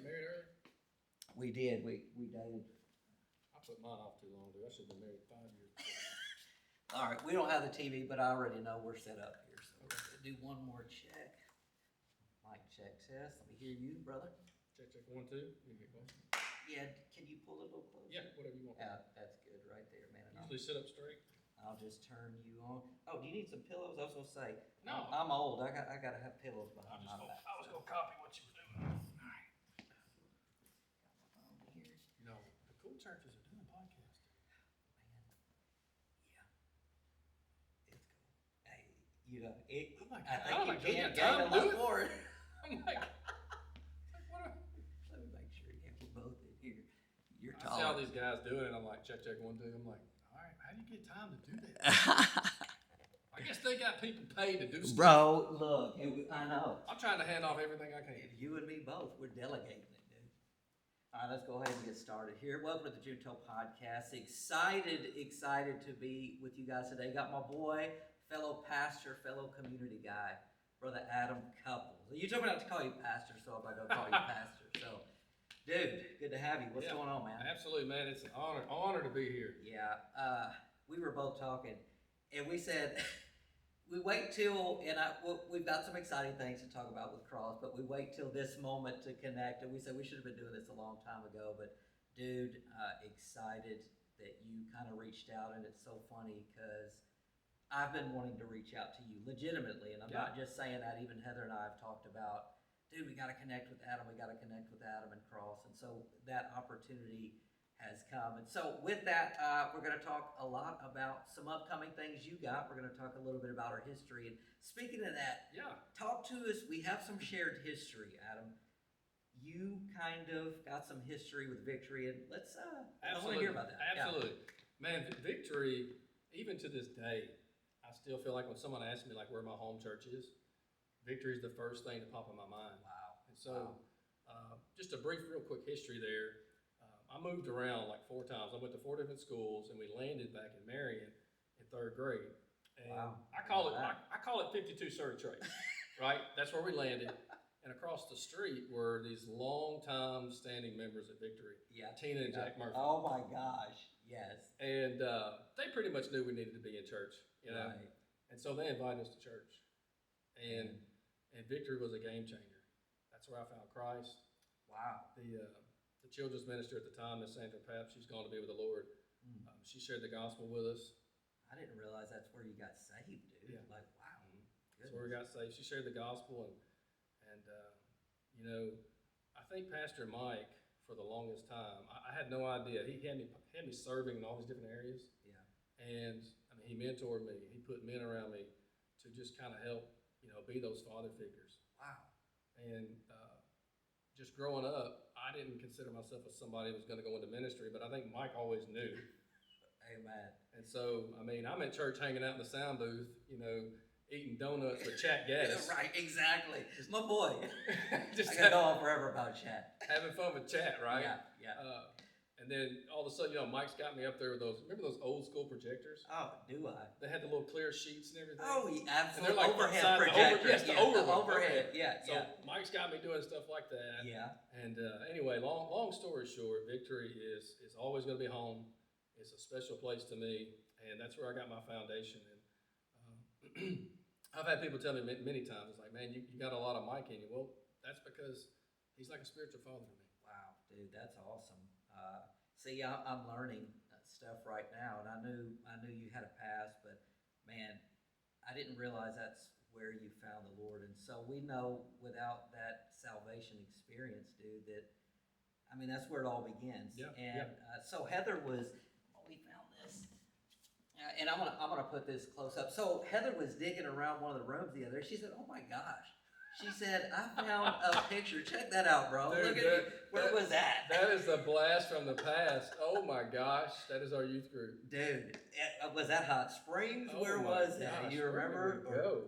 married early? We did. We dated. I put mine off too long, dude. I should have been married 5 years before. All right, we don't have the TV, but I already know we're set up here, so we're gonna do one more check. Mic check test. Let me hear you, brother. Check, 1, 2. You can get close. Yeah, can you pull it a little closer? Yeah, whatever you want. Yeah, that's good right there, man. And Usually sit up straight. I'll just turn you on. Oh, do you need some pillows? I was gonna say. No. I'm old. I gotta have pillows behind my back. I was gonna copy what you were doing. All right. Got my phone here. You know, the cool churches are doing podcasts. Man, yeah, it's cool. Hey, you know, it. I'm like, I think I'm you like, do you can have gain time a to do lot it? more. I'm like, what are... Let me make sure you we're both in here. You're I see all tall. these guys doing it, and I'm like, check, 1, 2. I'm like, all right, how do you get time to do that? I guess they got people paid to do stuff. Bro, look, I know. I'm trying to hand off everything I can. You and me both, we're delegating it, dude. All right, let's go ahead and get started here. Welcome to the Junto Podcast. Excited to be with you guys today. Got my boy, fellow pastor, fellow community guy, Brother Adam Couples. You told me not to call you pastor, so I'm not gonna call you pastor. So, dude, good to have you. What's going on, man? Absolutely, man. It's an honor to be here. Yeah, we were both talking, and we said we wait till, and we've got some exciting things to talk about with Cross, but we wait till this moment to connect, and we said we should have been doing this a long time ago, but dude, excited that you kind of reached out, and it's so funny because I've been wanting to reach out to you legitimately, and I'm not just saying that. Even Heather and I have talked about, dude, we got to connect with Adam, and Cross, and so that opportunity has come. And so with that, we're going to talk a lot about some upcoming things you got. We're going to talk a little bit about our history. And speaking of that, talk to us. We have some shared history, Adam. You kind of got some history with Victory, and let's, I want to hear about that. Absolutely. Yeah. Man, Victory, even to this day, I still feel like when someone asks me like where my home church is, Victory is the first thing to pop in my mind. Wow. And so just a brief, real quick history there. I moved around like 4 times. I went to 4 different schools, and we landed back in Marion in 3rd grade. And I call it 52 Surrey traits, right? That's where we landed. And across the street were these long-time standing members at Victory. Yeah. Tina and Jack Murphy. Oh my gosh, yes. And they pretty much knew we needed to be in church, you know. Right. And so they invited us to church. And Victory was a game changer. That's where I found Christ. Wow. The children's minister at the time, Miss Sandra Papp, she's gone to be with the Lord. She shared the gospel with us. I didn't realize that's where you got saved, dude. Yeah. Like, wow. That's where we got saved. She shared the gospel, and you know, I think Pastor Mike, for the longest time, I had no idea. He had me serving in all these different areas. Yeah. And I mean, he mentored me. He put men around me to just kind of help, you know, be those father figures. Wow. And just growing up, I didn't consider myself as somebody who was going to go into ministry, but I think Mike always knew. Amen. And so, I mean, I'm at church hanging out in the sound booth, you know, eating donuts with Chat Gaddis. Right, exactly. My boy. Just I got on forever about Chat. Having fun with Chat, right? Yeah. And then all of a sudden, you know, Mike's got me up there with those, remember those old school projectors? Oh, do I? They had the little clear sheets and everything. Oh, yeah, absolutely. And they're like overhead projector. the overhead. Yeah, So Mike's got me doing stuff like that. Yeah. And anyway, long story short, Victory is always going to be home. It's a special place to me, and that's where I got my foundation. And I've had people tell me many times, it's like, man, you got a lot of Mike in you. Well, that's because he's like a spiritual father to me. Wow, dude, that's awesome. See, I'm learning stuff right now, and I knew you had a past, but man, I didn't realize that's where you found the Lord. And so we know without that salvation experience, dude, that I mean that's where it all begins. Yeah. And so Heather was. We found this, and I'm gonna put this close up. So Heather was digging around one of the rooms the other day. She said, "Oh my gosh." She said, I found a picture. Check that out, bro. Dude, look at you. Where was that? That is a blast from the past. Oh my gosh, that is our youth group. Dude, was that Hot Springs? Where was that? You remember? Go.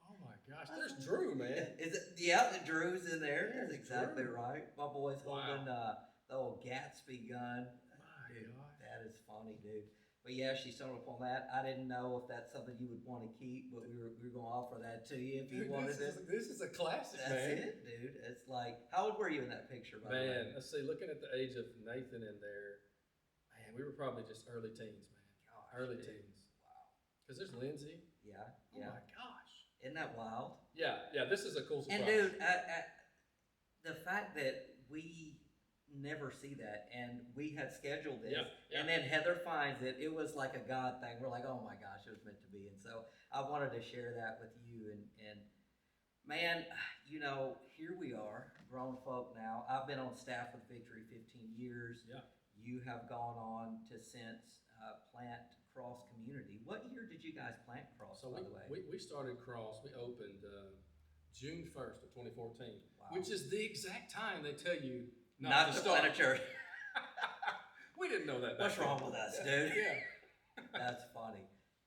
Oh my gosh, there's Drew, man. Is it? Yeah, the Drew's in there. That's exactly Drew. right. My boy's holding the old Gatsby gun. My Dude, gosh. that is funny, dude. But yeah, she started up on that. I didn't know if that's something you would want to keep, but we were going to offer that to you if you wanted it. This is a classic, That's man. it, dude. It's like, how old were you in that picture, by the way? Man, let's see, looking at the age of Nathan in there, man, we were probably just early teens, man. Gosh, Early dude. teens. Wow. Because there's Lindsay. Yeah, Oh yeah. my gosh. Isn't that wild? Yeah, this is a cool surprise. And dude, the fact that we never see that, and we had scheduled this, and then Heather finds it, it was like a God thing. We're like, oh my gosh, it was meant to be. And so I wanted to share that with you. And man, you know, here we are, grown folk now. I've been on staff with Victory 15 years. Yeah. You have gone on to since plant Cross Community. What year did you guys plant Cross, by the way? We started Cross, we opened June 1st of 2014, Wow. which is the exact time they tell you Not to plant a church. We didn't know that. What's wrong with us, dude? Yeah. That's funny.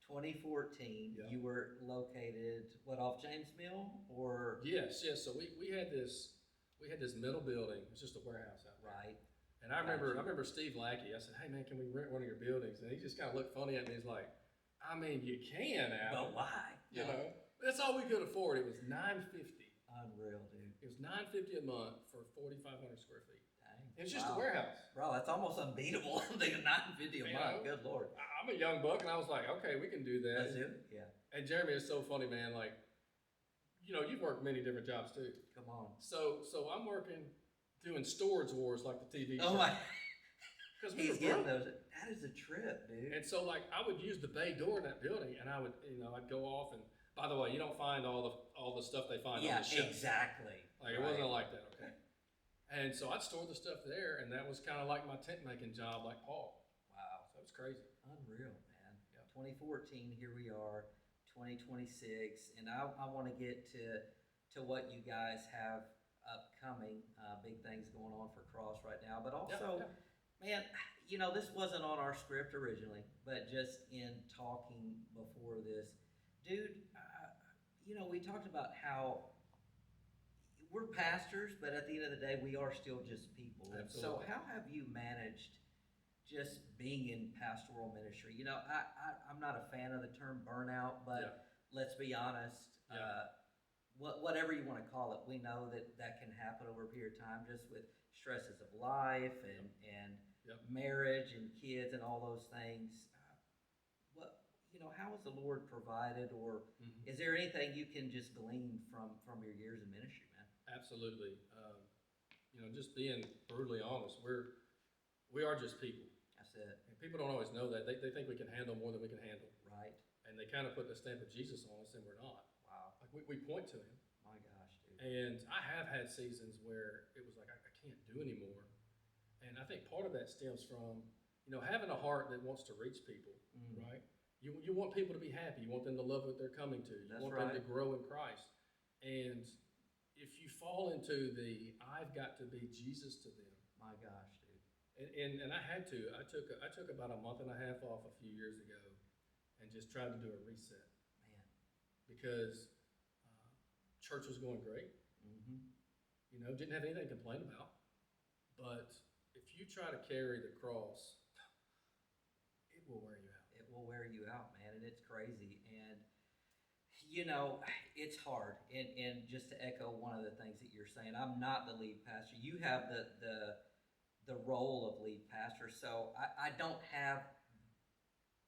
2014, Yeah. you were located, what, off James Mill, or? Yes. So we had this middle building. It was just a warehouse out there. Right. And I remember Steve Lackey. I said, "Hey man, can we rent one of your buildings?" And he just kind of looked funny at me. He's like, "I mean, you can, Al. But why? You know, that's all we could afford. It was $950. Unreal, dude. It was $950 a month for 4,500 square feet. Dang. It was just a warehouse. Bro, that's almost unbeatable. I'm thinking $950 a month. Good Lord. I'm a young buck, and I was like, okay, we can do that. Let's do it. Yeah. And Jeremy is so funny, man. Like, you know, you've worked many different jobs too. Come on. So I'm working doing Storage Wars like the TV show. Oh my. Because He's getting those. That is a trip, dude. And so like I would use the bay door in that building, and I would, you know, I'd go off and. By the way, you don't find all the stuff they find on the shelf. Exactly. Like it wasn't like that, okay? And so I'd store the stuff there, and that was kind of like my tent making job, like Paul. Wow. So it was crazy. Unreal, man. Yeah. 2014, here we are, 2026, and I want to get to what you guys have upcoming, big things going on for Cross right now, but also, man, you know, this wasn't on our script originally, but just in talking before this, dude, you know, we talked about how we're pastors, but at the end of the day, we are still just people. And so how have you managed just being in pastoral ministry? You know, I'm not a fan of the term burnout, but let's be honest, whatever you want to call it, we know that can happen over a period of time just with stresses of life and marriage and kids and all those things. You know, how has the Lord provided, or is there anything you can just glean from your years in ministry, man? Absolutely. You know, just being brutally honest, we are just people. That's it. And people don't always know that. They think we can handle more than we can handle. Right. And they kind of put the stamp of Jesus on us, and we're not. Wow. Like we point to him. My gosh, dude. And I have had seasons where it was like I can't do anymore. And I think part of that stems from, you know, having a heart that wants to reach people, right? You want people to be happy. You want them to love what they're coming to. You want them to grow in Christ. And if you fall into the I've got to be Jesus to them. My gosh, dude. And I had to. I took about a month and a half off a few years ago and just tried to do a reset. Man. Because church was going great. You know, didn't have anything to complain about. But if you try to carry the cross, it will wear you out. It will wear you out, man, and it's crazy. And you know, it's hard. And just to echo one of the things that you're saying, I'm not the lead pastor. You have the role of lead pastor, so I don't have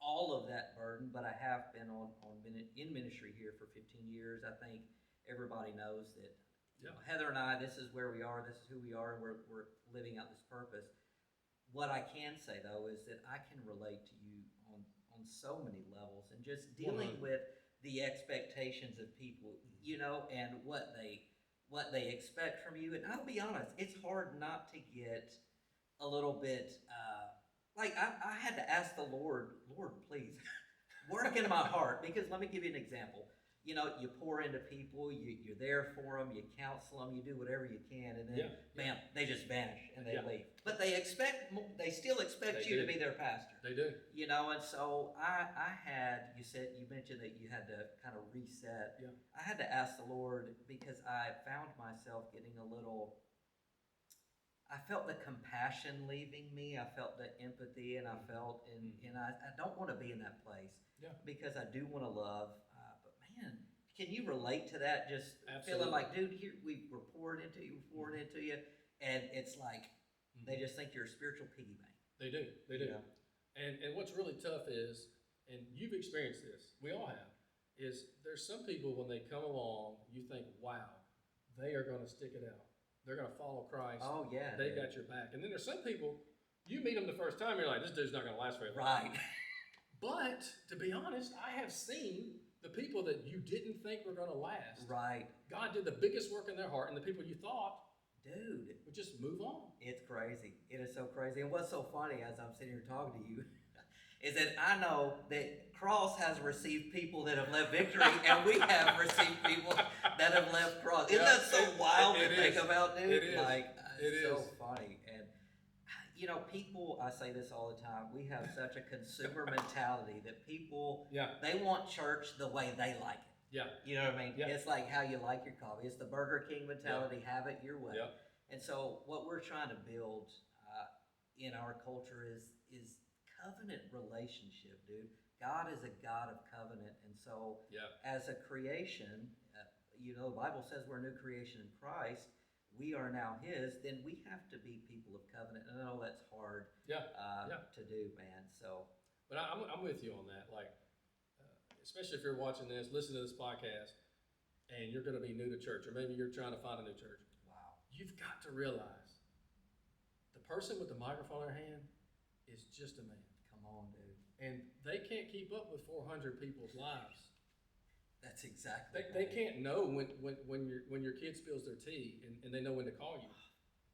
all of that burden, but I have been in ministry here for 15 years. I think everybody knows that. You know, Heather and I, this is where we are. This is who we are, and we're living out this purpose. What I can say though is that I can relate to you on so many levels, and just dealing with the expectations of people, you know, and what they expect from you. And I'll be honest, it's hard not to get a little bit like I had to ask the Lord, please work in my heart, because let me give you an example. You know, you pour into people, you're there for them, you counsel them, you do whatever you can, and then bam, they just vanish and they leave. But they still expect you to be their pastor. They do. You know, and so I had, you mentioned that you had to kind of reset. Yeah. I had to ask the Lord, because I found myself getting felt the compassion leaving me. I felt the empathy, and I felt, and I don't want to be in that place. Yeah. Because I do want to love. But man, can you relate to that? Just Absolutely. feeling like, dude, here we're pouring into you, and it's like they just think you're a spiritual piggy bank. They do. And what's really tough is, and you've experienced this, we all have, is there's some people when they come along, you think, wow, they are going to stick it out. They're going to follow Christ. Oh, yeah. They got your back. And then there's some people, you meet them the first time, you're like, this dude's not going to last very long. Right. But to be honest, I have seen the people that you didn't think were going to last. Right. God did the biggest work in their heart, and the people you thought, dude, would just move on. It's crazy. It is so crazy. And what's so funny as I'm sitting here talking to you is that I know that Cross has received people that have left Victory, and we have received people that have left Cross. Isn't that so wild to think about, dude? It is. Like, it's so is. funny. And you know, people, I say this all the time, we have such a consumer mentality that people, they want church the way they like it. Yeah. You know what I mean? Yeah. It's like how you like your coffee. It's the Burger King mentality, have it your way. Yeah. And so what we're trying to build in our culture is covenant relationship, dude. God is a God of covenant. And so as a creation, you know, the Bible says we're a new creation in Christ. We are now His. Then we have to be people of covenant. And I know that's hard to do, man. So, but I'm with you on that. Like, especially if you're watching this, listen to this podcast, and you're going to be new to church, or maybe you're trying to find a new church. Wow. You've got to realize the person with the microphone in their hand is just a man. Come on, dude. And they can't keep up with 400 people's lives. That's exactly They can't know when your kid spills their tea, and they know when to call you.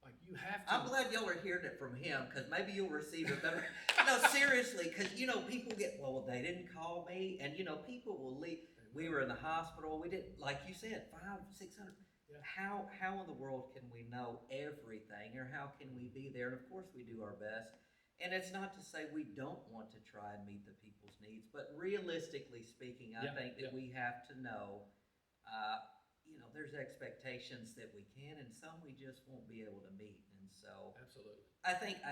Like, you have to. I'm glad y'all are hearing it from him, because maybe you'll receive it better. No, seriously, because, you know, people get, well, they didn't call me, and, you know, people will leave. We were in the hospital. We didn't, like you said, 500, 600. Yeah. How in the world can we know everything, or how can we be there? And, of course, we do our best. And it's not to say we don't want to try and meet the people's needs, but realistically speaking, I think that we have to know, you know, there's expectations that we can, and some we just won't be able to meet. And so, absolutely, I think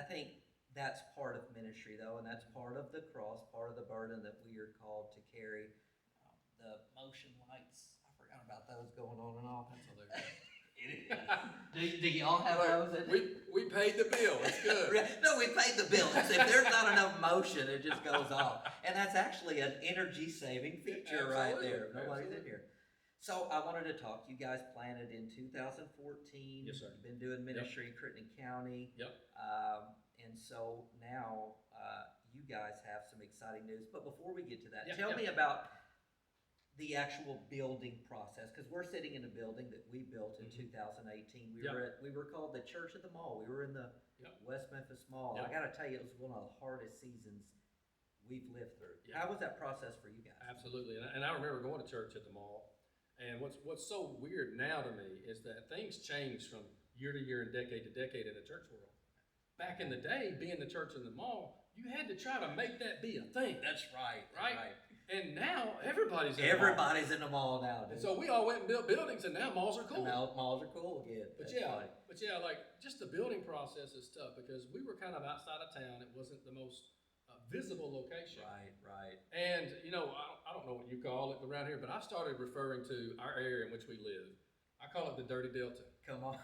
that's part of ministry, though, and that's part of the cross, part of the burden that we are called to carry. The motion lights, I forgot about those going on and off. That's hilarious. Do y'all have those? We paid the bill. It's good. No, we paid the bill. If there's not enough motion, it just goes off. And that's actually an energy-saving feature right there. Nobody's in here. So I wanted to talk. You guys planted in 2014. Yes, sir. You've been doing ministry in Crittenden County. Yep. And so now you guys have some exciting news. But before we get to that, Yep, tell me about the actual building process, because we're sitting in a building that we built in 2018. We were called the Church at the Mall. We were in the West Memphis Mall. I got to tell you, it was one of the hardest seasons we've lived through. How was that process for you guys? Absolutely, and I remember going to church at the mall. And what's so weird now to me is that things change from year to year and decade to decade in the church world. Back in the day, being the church in the mall, you had to try to make that be a thing. That's right. Right? And now everybody's in the mall now, dude. And so we all went and built buildings, and now malls are cool. And now malls are cool again. But like, just the building process is tough, because we were kind of outside of town. It wasn't the most visible location. Right. And, you know, I don't know what you call it around here, but I started referring to our area in which we live. I call it the Dirty Delta. Come on,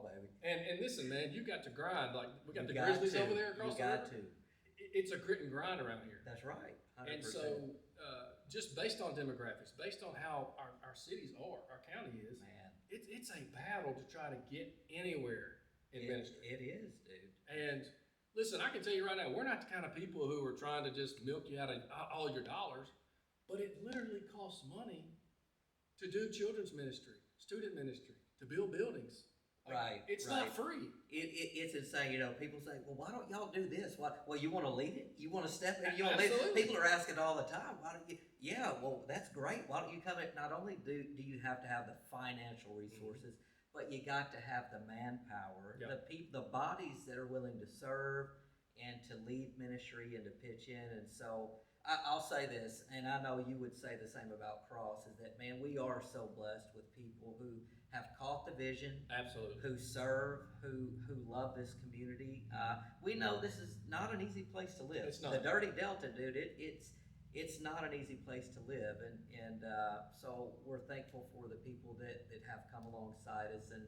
baby. And listen, man, you got to grind. Like, we got the Grizzlies over there across the river. You got to. It's a grit and grind around here. That's right. 100%. And so, just based on demographics, based on how our cities are, our county is, man, it's a battle to try to get anywhere in ministry. It is, dude. And listen, I can tell you right now, we're not the kind of people who are trying to just milk you out of all your dollars, but it literally costs money to do children's ministry, student ministry, to build buildings. Like, it's not free. It's insane. You know, people say, well, why don't y'all do this? Well, you want to lead it? You want to step in? You want to lead it? People are asking all the time. Why don't you? Yeah, well, that's great. Why don't you come in? Not only do you have to have the financial resources, but you got to have the manpower, the bodies that are willing to serve and to lead ministry and to pitch in. And so I'll say this, and I know you would say the same about Cross, is that, man, we are so blessed with people who have caught the vision, Absolutely. who serve, who love this community. We know this is not an easy place to live. It's not. The Dirty Delta, dude, it's not an easy place to live, and so we're thankful for the people that have come alongside us, and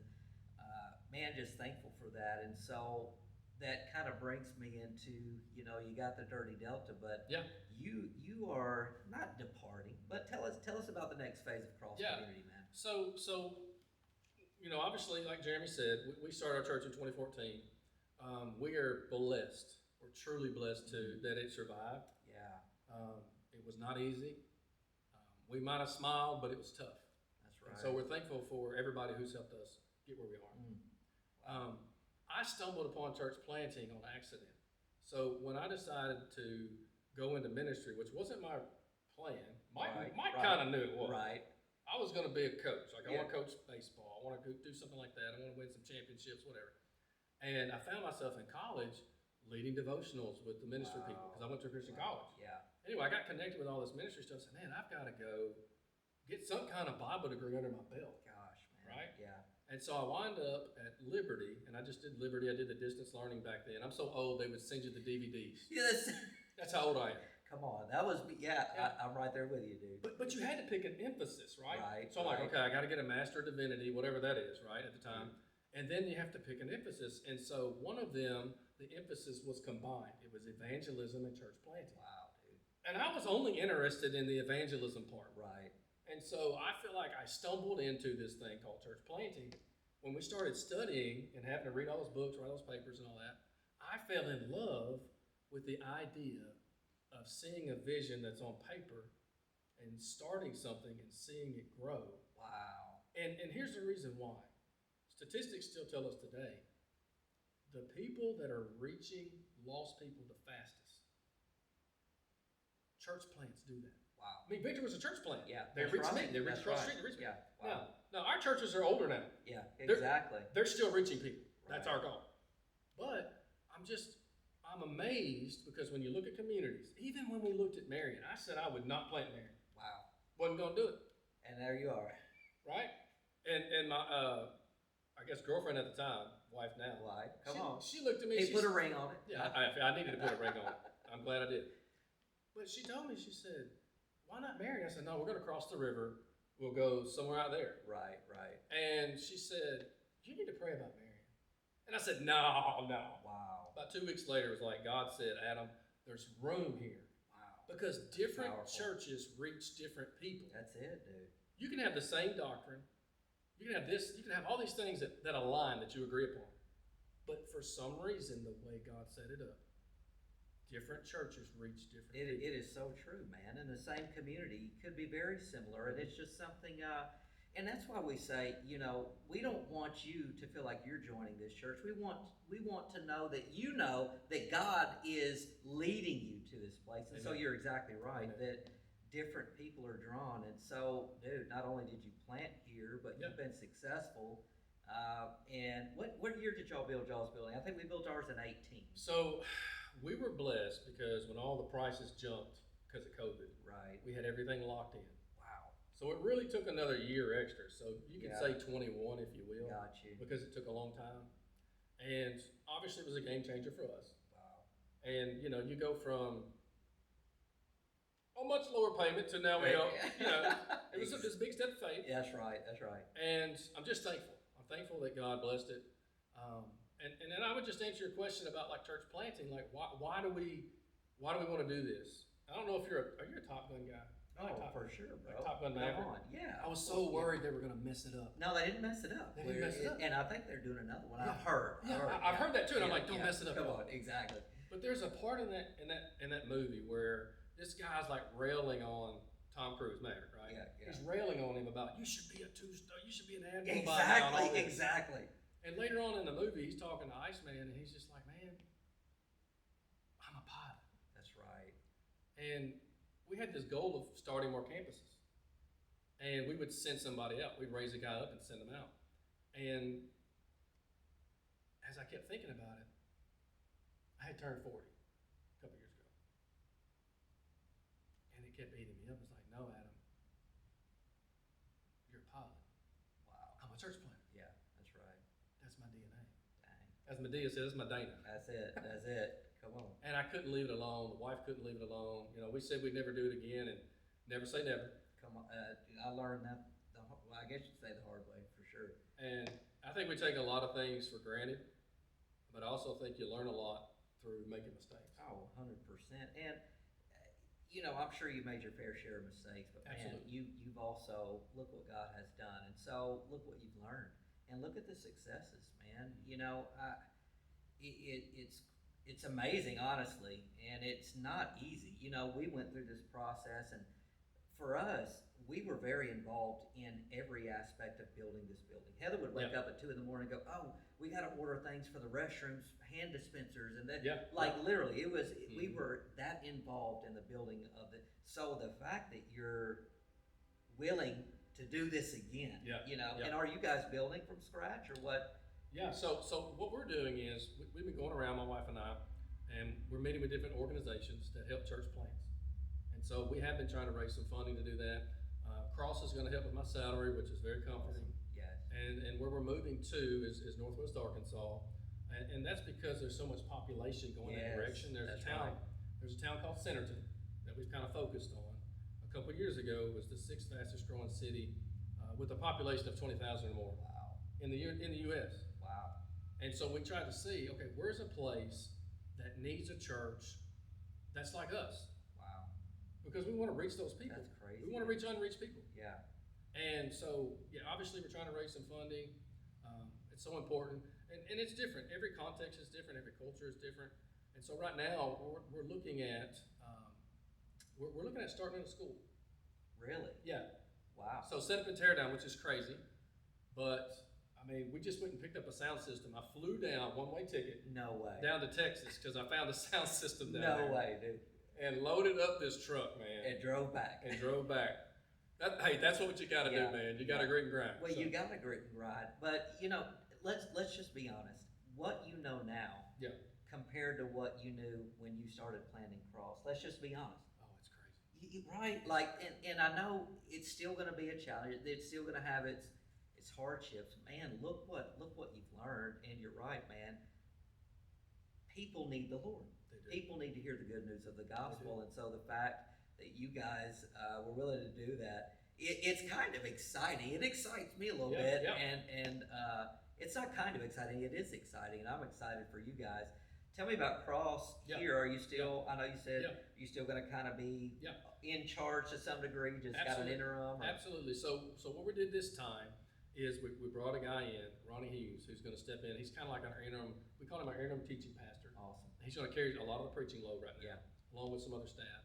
man, just thankful for that. And so that kind of brings me into, you know, you got the Dirty Delta, but yeah, you are not departing. But tell us about the next phase of Cross Community, man. So you know, obviously, like Jeremy said, we started our church in 2014. We are blessed. We're truly blessed that it survived. Yeah. It was not easy. We might have smiled, but it was tough. That's right. And so we're thankful for everybody who's helped us get where we are. I stumbled upon church planting on accident. So when I decided to go into ministry, which wasn't my plan, Mike kind of knew it was. Right. I was going to be a coach. Like, I want to coach baseball. I want to do something like that. I want to win some championships, whatever. And I found myself in college leading devotionals with the ministry people because I went to a Christian college. Yeah. Anyway, I got connected with all this ministry stuff. So, man, I've got to go get some kind of Bible degree under my belt. Gosh, man. Right? Yeah. And so I wound up at Liberty, and I just did Liberty. I did the distance learning back then. I'm so old, they would send you the DVDs. Yes. That's how old I am. Come on, that was I'm right there with you, dude. But you had to pick an emphasis, right? Right. So I'm like, okay, I got to get a Master of Divinity, whatever that is, right, at the time. And then you have to pick an emphasis. And so one of them, the emphasis was combined. It was evangelism and church planting. Wow, dude. And I was only interested in the evangelism part. Right. And so I feel like I stumbled into this thing called church planting. When we started studying and having to read all those books, write all those papers and all that, I fell in love with the idea of seeing a vision that's on paper and starting something and seeing it grow. Wow. And here's the reason why. Statistics still tell us today, the people that are reaching lost people the fastest, church plants do that. Wow. I mean, Victor was a church plant. Yeah. They reached me. They reached across the street. They reached me. Yeah. Wow. Now, our churches are older now. Yeah, exactly. They're still reaching people. That's Right. our goal. But I'm amazed because when you look at communities, even when we looked at Marion, I said I would not plant Marion. Wow. Wasn't going to do it. And there you are. Right? And my, I guess girlfriend at the time, wife now. Why? Come on. She looked at me. He put a ring on it. Yeah, I needed to put a ring on it. I'm glad I did. But she told me, she said, why not Marion? I said, no, we're going to cross the river. We'll go somewhere out there. Right. And she said, you need to pray about Marion. And I said, no. Wow. About 2 weeks later, it was like God said, Adam, there's room here. Wow. Because different Powerful. churches reach different people. That's it, dude. You can have the same doctrine. You can have this. You can have all these things that align, that you agree upon. But for some reason, the way God set it up, different churches reach different people. It is so true, man. In the same community, could be very similar, and it's just something. And that's why we say, you know, we don't want you to feel like you're joining this church. We want to know that you know that God is leading you to this place. And Amen. so you're exactly right, Amen. that different people are drawn. And so, dude, not only did you plant here, but you've been successful. And what year did y'all build y'all's building? I think we built ours in 18. So we were blessed because when all the prices jumped because of COVID, Right. we had everything locked in. Wow. So it really took another year extra. So you can Yeah. say 21 if you will. Got you. Because it took a long time. And obviously it was a game changer for us. Wow. And, you know, you go from a much lower payment to now we don't, you know, it was this big step of faith. Yeah, that's right. That's right. And I'm just thankful. I'm thankful that God blessed it. And then I would just answer your question about like church planting. Like, why do we want to do this? I don't know if are you a Top Gun guy? For sure, bro. Like Top Gun Maverick? Come on. Yeah. I was so worried they were going to mess it up. No, they didn't mess it up. They didn't mess it up. And I think they're doing another one. Yeah. I've heard. I've heard that too, and I'm like, don't mess it up. Come on, exactly. But there's a part in that movie where this guy's like railing on Tom Cruise, Maverick, right? Yeah. He's railing on him about you should be a two-star, you should be an admiral. by now," and all this. Exactly. And later on in the movie, he's talking to Iceman, and he's just like, man, I'm a pilot. That's right. And we had this goal of starting more campuses. And we would send somebody out. We'd raise a guy up and send him out. And as I kept thinking about it, I had turned 40 a couple years ago. And it kept beating me up. It's like, no, Adam, you're a pilot. Wow. I'm a church planter. as Medea said, it's my Dana. That's it. That's it. Come on. And I couldn't leave it alone. The wife couldn't leave it alone. You know, we said we'd never do it again, and never say never. Come on. I learned that. Well, I guess you'd say the hard way for sure. And I think we take a lot of things for granted, but I also think you learn a lot through making mistakes. Oh, 100%. And you know, I'm sure you made your fair share of mistakes, but man, Absolutely. you've also look what God has done, and so look what you've learned, and look at the successes, man. You know, it's amazing, honestly, and it's not easy. You know, we went through this process, and for us, we were very involved in every aspect of building this building. Heather would wake up at 2 a.m. and go, "Oh, we got to order things for the restrooms, hand dispensers," and that. Like literally, it was. We were that involved in the building of it. So the fact that you're willing to do this again, you know, and are you guys building from scratch or what? Yeah, so what we're doing is we've been going around, my wife and I, and we're meeting with different organizations that help church plants. And so we have been trying to raise some funding to do that. Cross is going to help with my salary, which is very comforting. Awesome. Yes. And where we're moving to is Northwest Arkansas, and that's because there's so much population going that direction. There's a town called Centerton that we've kind of focused on. A couple of years ago, it was the 6th fastest growing city with a population of 20,000 or more. Wow. In the U.S. Wow. And so we tried to see, okay, where's a place that needs a church that's like us? Wow. Because we want to reach those people. That's crazy. We want to reach unreached people. Yeah. And so, obviously we're trying to raise some funding. It's so important. And it's different. Every context is different. Every culture is different. And so right now we're looking at, we're looking at starting in a school. Really? Yeah. Wow. So set up and tear down, which is crazy. But I mean, we just went and picked up a sound system. I flew down, one-way ticket. No way. Down to Texas because I found a sound system down there. No way, dude. And loaded up this truck, man. And drove back. Hey, that's what you got to do, man. You got to grit and grind. Well, you got to grit and grind. But you know, let's just be honest. What you know now, compared to what you knew when you started planting Cross. Let's just be honest. Oh, it's crazy. Right? Like, and I know it's still going to be a challenge. It's still going to have its hardships. Man, look what you've learned. And you're right, man. People need the Lord. People need to hear the good news of the gospel. And so the fact that you guys were willing to do that, it's kind of exciting. It excites me a little bit. And it's not kind of exciting. It is exciting. And I'm excited for you guys. Tell me about Cross here. Are you still, I know you said, you still going to kind of be in charge to some degree, just got an interim? Or? Absolutely. So what we did this time is we brought a guy in, Ronnie Hughes, who's going to step in. He's kind of like our interim, we call him our interim teaching pastor. Awesome. He's going to carry a lot of the preaching load right now, along with some other staff.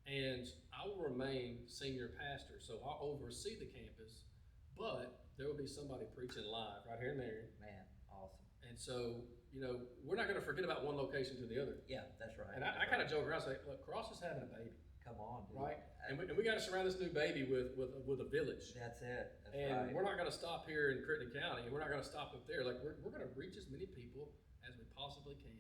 And I will remain senior pastor, so I'll oversee the campus, but there will be somebody preaching live right here in Marion. Man, awesome. And so, you know, we're not going to forget about one location to the other. Yeah, that's right. And I kind of joke around and say, look, Cross is having a baby. Come on, dude. Right? And we got to surround this new baby with a village. That's it. And we're not going to stop here in Crittenden County, and we're not going to stop up there. Like, we're going to reach as many people as we possibly can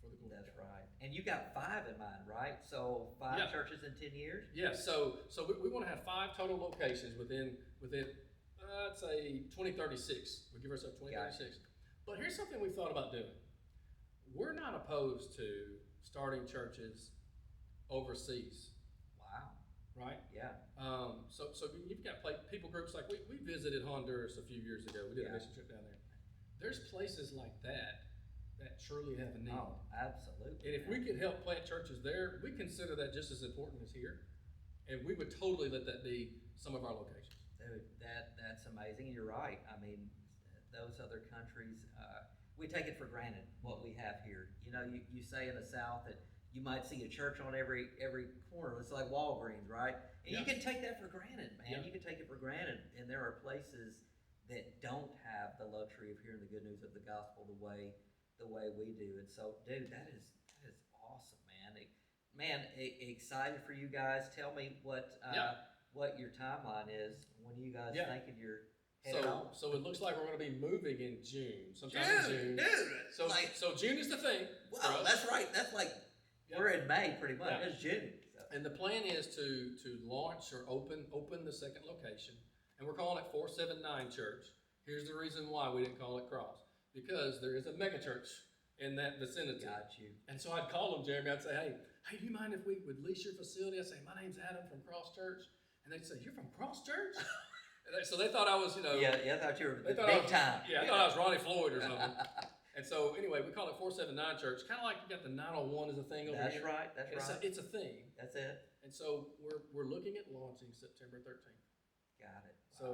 for the glory. That's right. And you got 5 in mind, right? So 5 churches in 10 years? Yeah, so we want to have 5 total locations within I'd say 2036. We give ourselves 2036. But here's something we've thought about doing. We're not opposed to starting churches overseas. Wow. Right? Yeah. So you've got people groups like we visited Honduras a few years ago. We did a mission trip down there. There's places like that truly have a need. Oh, absolutely. And if we could help plant churches there, we consider that just as important as here. And we would totally let that be some of our locations. Dude, that's amazing. You're right. I mean, those other countries, we take it for granted what we have here. You know, you say in the South that you might see a church on every corner. It's like Walgreens, right? And you can take that for granted, man. You can take it for granted. And there are places that don't have the luxury of hearing the good news of the gospel the way we do. And so, dude, that is awesome, man. Excited for you guys. Tell me what your timeline is. When are you guys thinking you're headed on? So it looks like we're going to be moving in June, sometime in June. Dude, so June is the thing. Wow, that's right. That's like we're in May pretty much. It's June. So. And the plan is to launch or open the second location, and we're calling it 479 Church. Here's the reason why we didn't call it Cross. because there is a mega church in that vicinity. Got you. And so I'd call them, Jeremy. I'd say, hey, do you mind if we would lease your facility? I'd say, my name's Adam from Cross Church. And they'd say, you're from Cross Church? So they thought I was, Yeah, I thought you were they thought big time. Yeah, I thought I was Ronnie Floyd or something. And so anyway, we call it 479 Church. Kind of like you got the 901 as a thing over That's here. right. That's right. It's a thing. That's it. And so we're looking at launching September 13th. Got it. Wow. So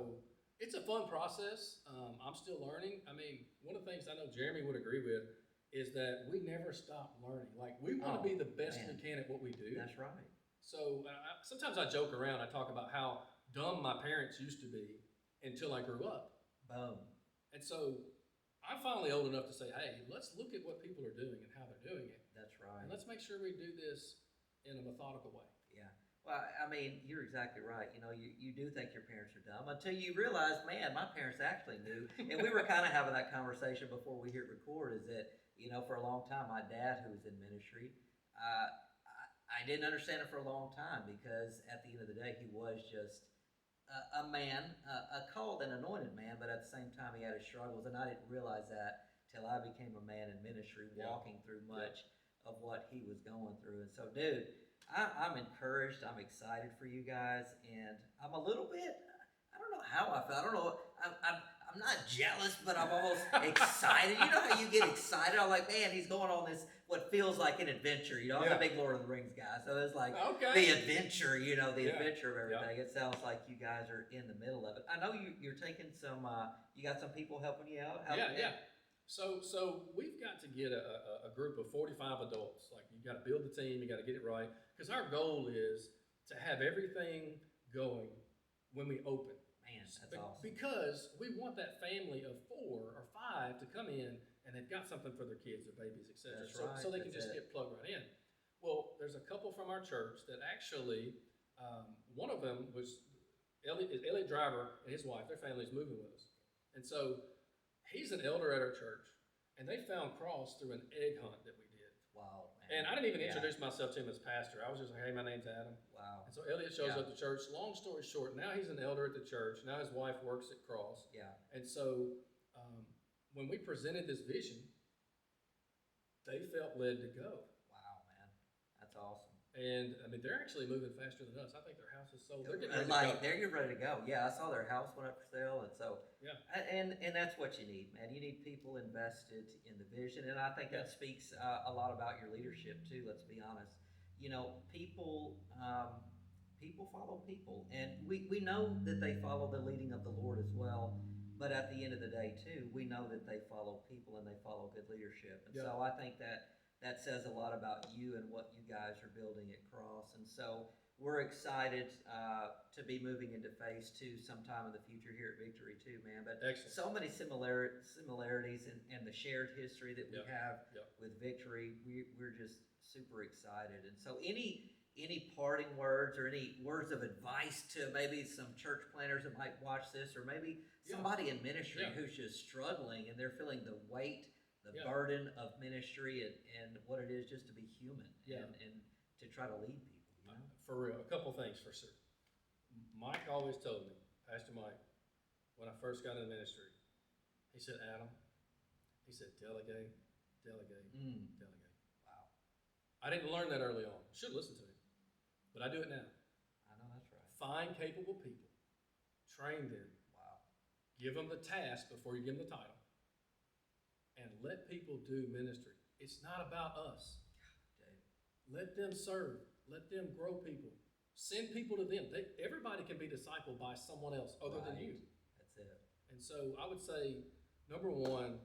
it's a fun process. I'm still learning. I mean, one of the things I know Jeremy would agree with is that we never stop learning. Like, we want to be the best we can at what we do. That's right. So sometimes I joke around. I talk about how dumb my parents used to be until I grew up. Boom. And so I'm finally old enough to say, hey, let's look at what people are doing and how they're doing it. That's right. And let's make sure we do this in a methodical way. Yeah. Well, I mean, you're exactly right. You know, you do think your parents are dumb until you realize, man, my parents actually knew. And we were kind of having that conversation before we hit record, is that, you know, for a long time, my dad, who was in ministry, I didn't understand it for a long time, because at the end of the day, he was just a man, a called and anointed man, but at the same time, he had his struggles. And I didn't realize that till I became a man in ministry, walking through much of what he was going through. And so, dude, I'm encouraged. I'm excited for you guys, and I'm a little bit, I don't know how I feel. I don't know. I'm not jealous, but I'm almost excited. You know how you get excited? I'm like, man, he's going on this, what feels like an adventure. You know, I'm a big Lord of the Rings guy, so it's like the adventure, you know, the adventure of everything. It sounds like you guys are in the middle of it. I know you're taking some, you got some people helping you out? So we've got to get a group of 45 adults. Like, you got to build the team, you got to get it right. Because our goal is to have everything going when we open. Man, that's awesome. Because we want that family of 4 or 5 to come in and they've got something for their kids, their babies, etc. So they can just get plugged right in. Well, there's a couple from our church that actually, one of them was Elliot Driver and his wife. Their family's moving with us. And so he's an elder at our church, and they found Cross through an egg hunt that we did. Wow, man. And I didn't even introduce myself to him as pastor. I was just like, hey, my name's Adam. Wow. And so Elliot shows up to church. Long story short, now he's an elder at the church. Now his wife works at Cross. Yeah. And so when we presented this vision, they felt led to go. Wow, man. That's awesome. And I mean, they're actually moving faster than us. I think their house is sold. They're getting ready to go. Yeah, I saw their house went up for sale, and so and that's what you need, man. You need people invested in the vision, and I think that speaks a lot about your leadership too. Let's be honest. You know, people follow people, and we know that they follow the leading of the Lord as well. But at the end of the day, too, we know that they follow people and they follow good leadership, and so I think that says a lot about you and what you guys are building at Cross. And so we're excited to be moving into phase 2 sometime in the future here at Victory too, man. But so many similarities and the shared history that we have with Victory. We're just super excited. And so any parting words or any words of advice to maybe some church planners that might watch this, or maybe somebody in ministry who's just struggling and they're feeling the weight, the burden of ministry and what it is just to be human and to try to lead people. You know? For real, a couple things for sure. Mike always told me, Pastor Mike, when I first got into ministry, he said, Adam, he said, delegate, delegate, delegate. Wow. I didn't learn that early on. Should listen to him, but I do it now. I know that's right. Find capable people, train them. Wow. Give them the task before you give them the title. And let people do ministry. It's not about us. Let them serve. Let them grow people. Send people to them. Everybody can be discipled by someone else other than you. That's it. And so I would say, number 1,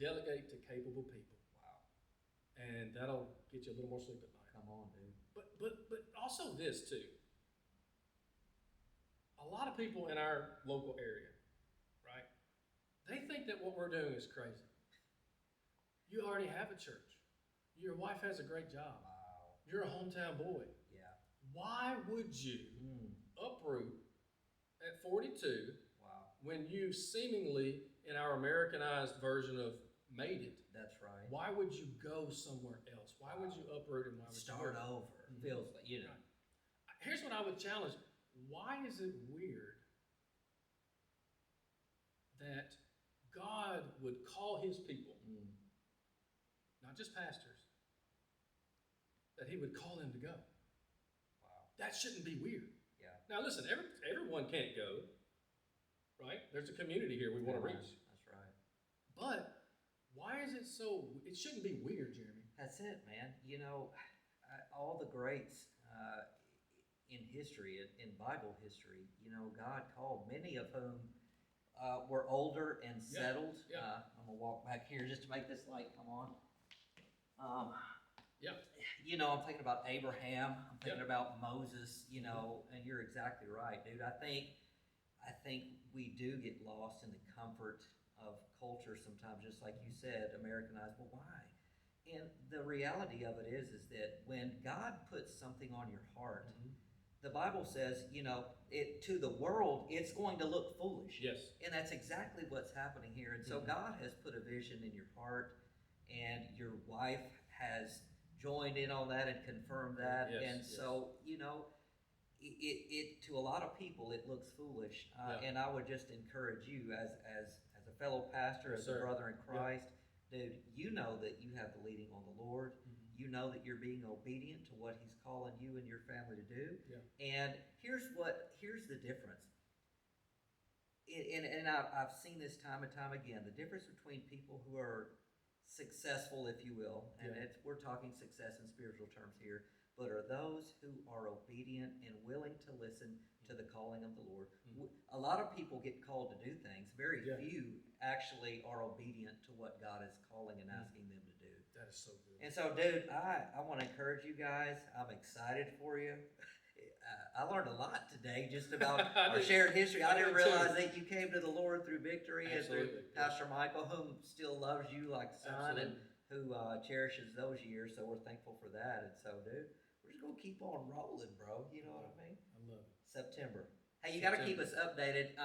delegate to capable people. Wow. And that'll get you a little more sleep at night. Come on, dude. But also this too. A lot of people in our local area, right? They think that what we're doing is crazy. You already have a church. Your wife has a great job. Wow. You're a hometown boy. Yeah. Why would you uproot at 42 when you seemingly, in our Americanized version of made it? That's right. Why would you go somewhere else? Why would you uproot and why would start you over? Feels like, you know. Here's what I would challenge. Why is it weird that God would call his people, Mm. not just pastors, that he would call them to go. Wow. That shouldn't be weird. Yeah. Now listen, everyone can't go, right? There's a community here we want to reach. That's right. But why is it so, it shouldn't be weird, Jeremy. That's it, man. You know, all the greats in history, in Bible history, you know, God called, many of whom were older and settled. Yeah. I'm gonna walk back here just to make this light come on. Yeah. You know, I'm thinking about Abraham. I'm thinking about Moses. You know, and you're exactly right, dude. I think we do get lost in the comfort of culture sometimes, just like you said, Americanized. Well, why? And the reality of it is that when God puts something on your heart, the Bible says, you know, to the world, it's going to look foolish. Yes. And that's exactly what's happening here. And so God has put a vision in your heart, and your wife has joined in on that and confirmed that. Yes, and so, you know, it to a lot of people, it looks foolish. And I would just encourage you as a fellow pastor, as a brother in Christ, dude, you know that you have the leading on the Lord. You know that you're being obedient to what he's calling you and your family to do. And here's the difference. And I've seen this time and time again, the difference between people who are successful, if you will, and we're talking success in spiritual terms here, but are those who are obedient and willing to listen to the calling of the Lord. A lot of people get called to do things. Very few actually are obedient to what God is calling and asking them to do. That is so good. And so, dude, I want to encourage you guys. I'm excited for you. I learned a lot today just about our shared history. I didn't realize that you came to the Lord through Victory and through Pastor Michael, whom still loves you like a son and who cherishes those years. So we're thankful for that. And so, dude, we're just going to keep on rolling, bro. You know what I mean? I love it. September. Hey, you got to keep us updated.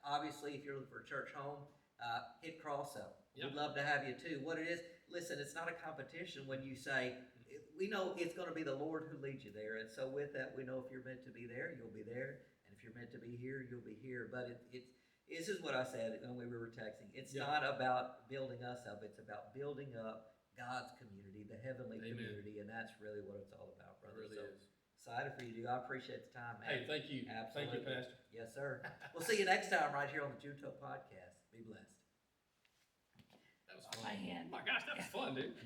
Obviously, if you're looking for a church home, hit Cross up. We'd love to have you too. What it is, listen, it's not a competition when you say, we know it's going to be the Lord who leads you there. And so with that, we know if you're meant to be there, you'll be there. And if you're meant to be here, you'll be here. But this is what I said when we were texting. It's not about building us up. It's about building up God's community, the heavenly community. And that's really what it's all about, brother. It really is. Excited for you, dude. I appreciate the time, man. Hey, thank you. Absolutely. Thank you, Pastor. Yes, sir. We'll see you next time right here on the Junto Podcast. Be blessed. That was fun. My gosh, that was fun, dude.